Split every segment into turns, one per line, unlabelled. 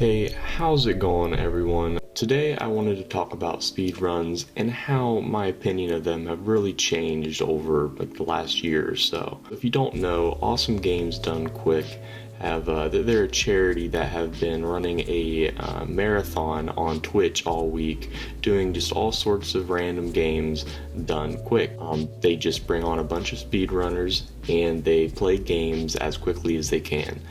Hey, how's it going, everyone? Today I wanted to talk about speedruns and how my opinion of them have really changed over the last year or so. If you don't know, Awesome Games Done Quick they're a charity that have been running a marathon on Twitch all week, doing just all sorts of random games done quick. They just bring on a bunch of speedrunners and they play games as quickly as they can.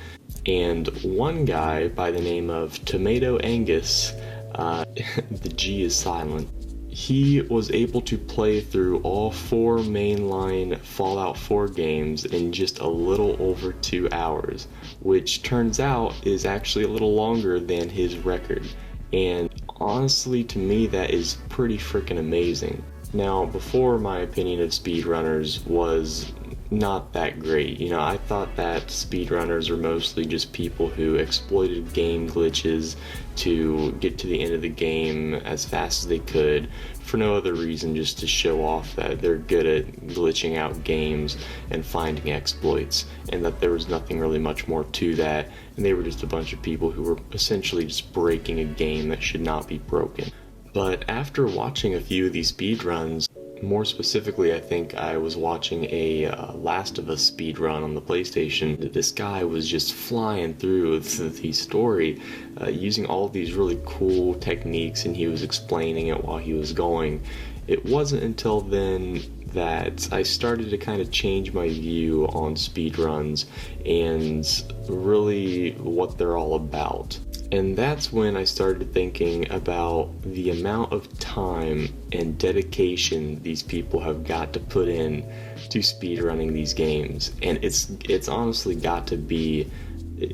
And one guy by the name of tomatoangus, the G is silent, he was able to play through all 4 mainline Fallout 4 games in just a little over 2 hours, which turns out is actually a little longer than his record. And honestly, to me, that is pretty freaking amazing. Now, before, my opinion of speedrunners was not that great. I thought that speedrunners are mostly just people who exploited game glitches to get to the end of the game as fast as they could for no other reason, just to show off that they're good at glitching out games and finding exploits, and that there was nothing really much more to that, and they were just a bunch of people who were essentially just breaking a game that should not be broken. But after watching a few of these speedruns, more specifically, I think I was watching a Last of Us speedrun on the PlayStation. This guy was just flying through the story using all of these really cool techniques, and he was explaining it while he was going. It wasn't until then that I started to kind of change my view on speedruns and really what they're all about. And that's when I started thinking about the amount of time and dedication these people have got to put in to speedrunning these games. And it's honestly got to be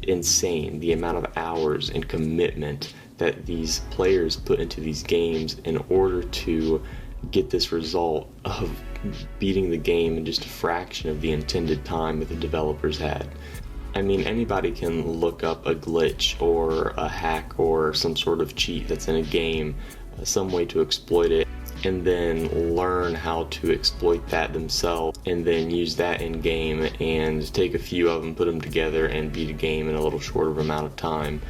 insane, the amount of hours and commitment that these players put into these games in order to get this result of beating the game in just a fraction of the intended time that the developers had. I mean, anybody can look up a glitch or a hack or some sort of cheat that's in a game, some way to exploit it, and then learn how to exploit that themselves, and then use that in game and take a few of them, put them together, and beat a game in a little shorter amount of time.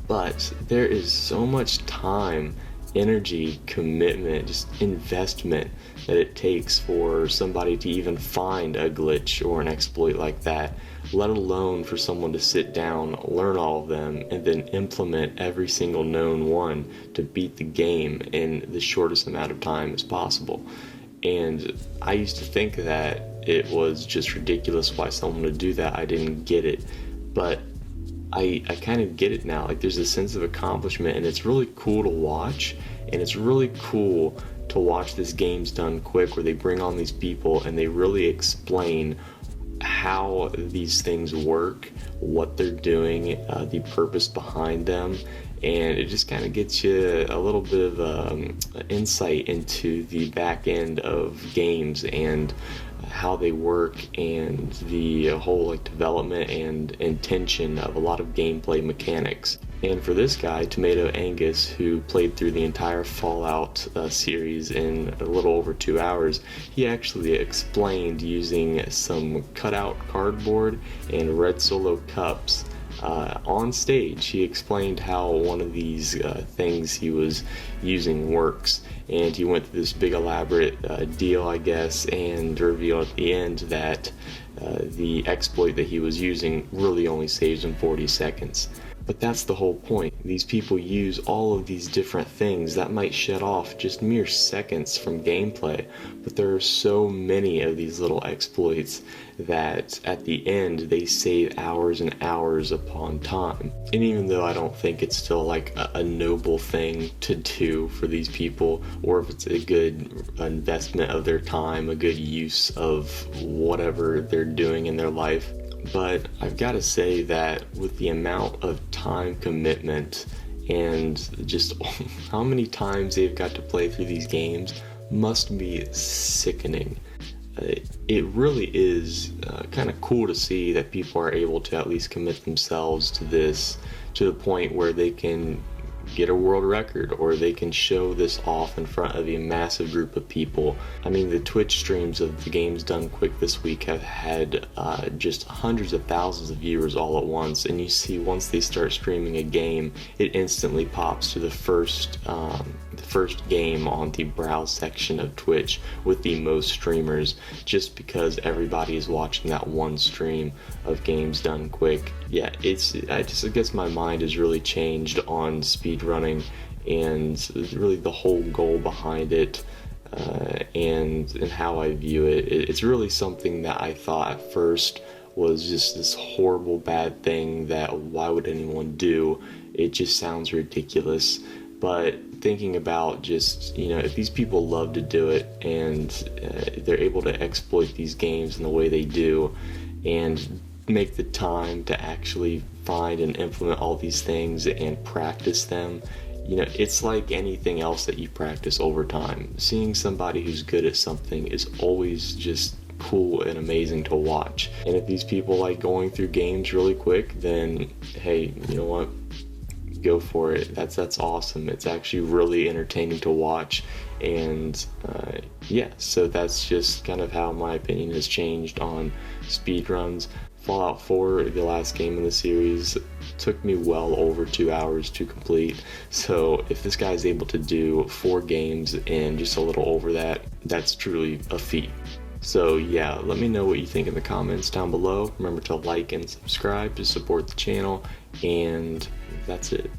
But there is so much time, energy, commitment, just investment that it takes for somebody to even find a glitch or an exploit like that, let alone for someone to sit down, learn all of them, and then implement every single known one to beat the game in the shortest amount of time as possible. And I used to think that it was just ridiculous why someone would do that. I didn't get it, but I kind of get it now. There's a sense of accomplishment, and it's really cool to watch, and it's really cool to watch this Games Done Quick, where they bring on these people and they really explain how these things work, what they're doing, the purpose behind them, and it just kind of gets you a little bit of insight into the back end of games and how they work, and the whole development and intention of a lot of gameplay mechanics. And for this guy, tomatoangus, who played through the entire Fallout series in a little over 2 hours, he actually explained using some cutout cardboard and red Solo cups on stage. He explained how one of these things he was using works, and he went through this big elaborate deal, I guess, and revealed at the end that the exploit that he was using really only saves him 40 seconds. But that's the whole point. These people use all of these different things that might shut off just mere seconds from gameplay, but there are so many of these little exploits that at the end they save hours and hours upon time. And even though I don't think it's still a noble thing to do for these people, or if it's a good investment of their time, a good use of whatever they're doing in their life, but I've got to say that with the amount of time commitment and just how many times they've got to play through these games must be sickening. It really is kind of cool to see that people are able to at least commit themselves to this to the point where they can get a world record, or they can show this off in front of a massive group of people. I mean, the Twitch streams of the games done quick this week have had just hundreds of thousands of viewers all at once, and you see once they start streaming a game, it instantly pops to the first game on the browse section of Twitch with the most streamers, just because everybody is watching that one stream of games done quick. Yeah, I guess my mind has really changed on speedrunning and really the whole goal behind it, and how I view it. It's really something that I thought at first was just this horrible bad thing that why would anyone do? It just sounds ridiculous. But thinking about just, if these people love to do it and they're able to exploit these games in the way they do and make the time to actually find and implement all these things and practice them, it's like anything else that you practice over time. Seeing somebody who's good at something is always just cool and amazing to watch. And if these people like going through games really quick, then hey, you know what? Go for it. That's awesome. It's actually really entertaining to watch. And yeah, so that's just kind of how my opinion has changed on speedruns. Fallout 4, the last game in the series, took me well over 2 hours to complete. So if this guy's able to do 4 games in just a little over that, that's truly a feat. So yeah, let me know what you think in the comments down below. Remember to like and subscribe to support the channel, and that's it.